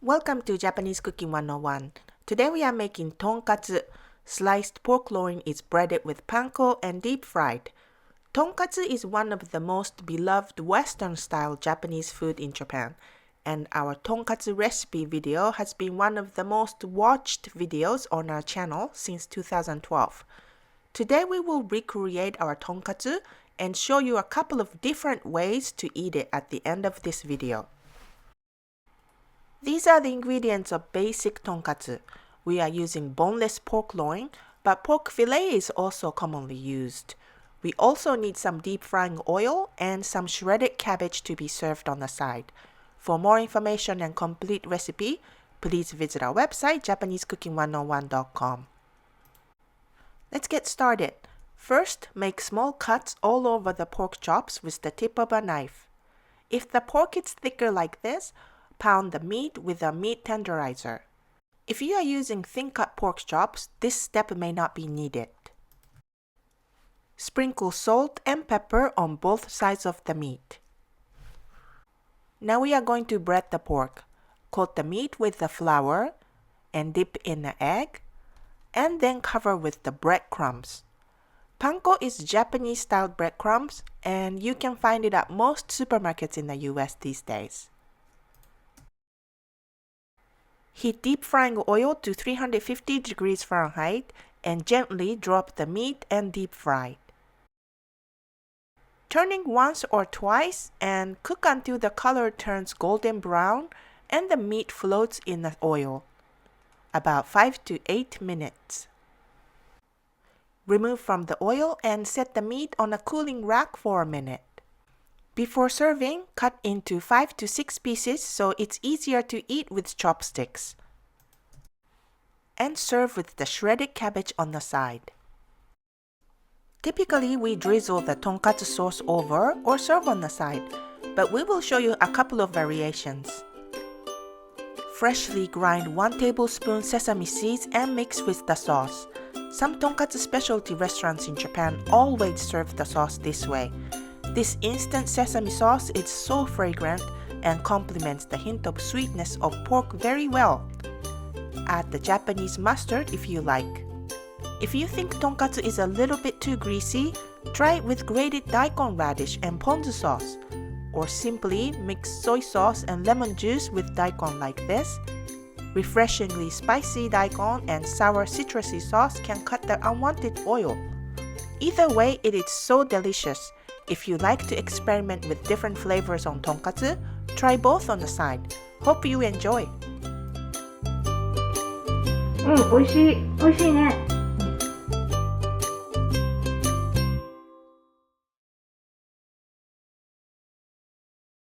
Welcome to Japanese Cooking 101. Today we are making tonkatsu. Sliced pork loin is breaded with panko and deep fried. Tonkatsu is one of the most beloved Western-style Japanese food in Japan, and our tonkatsu recipe video has been one of the most watched videos on our channel since 2012. Today we will recreate our tonkatsu and show you a couple of different ways to eat it at the end of this video. These are the ingredients of basic tonkatsu. We are using boneless pork loin, but pork fillet is also commonly used. We also need some deep frying oil and some shredded cabbage to be served on the side. For more information and complete recipe, please visit our website japanesecooking101.com. Let's get started. First, make small cuts all over the pork chops with the tip of a knife. If the pork is thicker like this, pound the meat with a meat tenderizer. If you are using thin-cut pork chops, this step may not be needed. Sprinkle salt and pepper on both sides of the meat. Now we are going to bread the pork. Coat the meat with the flour and dip in the egg, and then cover with the breadcrumbs. Panko is Japanese-style breadcrumbs, and you can find it at most supermarkets in the US these days. Heat deep frying oil to 350 degrees Fahrenheit and gently drop the meat and deep fry. Turning once or twice and cook until the color turns golden brown and the meat floats in the oil. About 5 to 8 minutes. Remove from the oil and set the meat on a cooling rack for a minute. Before serving, cut into 5 to 6 pieces so it's easier to eat with chopsticks. And serve with the shredded cabbage on the side. Typically, we drizzle the tonkatsu sauce over or serve on the side, but we will show you a couple of variations. Freshly grind 1 tablespoon sesame seeds and mix with the sauce. Some tonkatsu specialty restaurants in Japan always serve the sauce this way. This instant sesame sauce is so fragrant and complements the hint of sweetness of pork very well. Add the Japanese mustard if you like. If you think tonkatsu is a little bit too greasy, try it with grated daikon radish and ponzu sauce. Or simply mix soy sauce and lemon juice with daikon like this. Refreshingly spicy daikon and sour citrusy sauce can cut the unwanted oil. Either way, it is so delicious. If you like to experiment with different flavors on tonkatsu, try both on the side. Hope you enjoy! 美味しいね。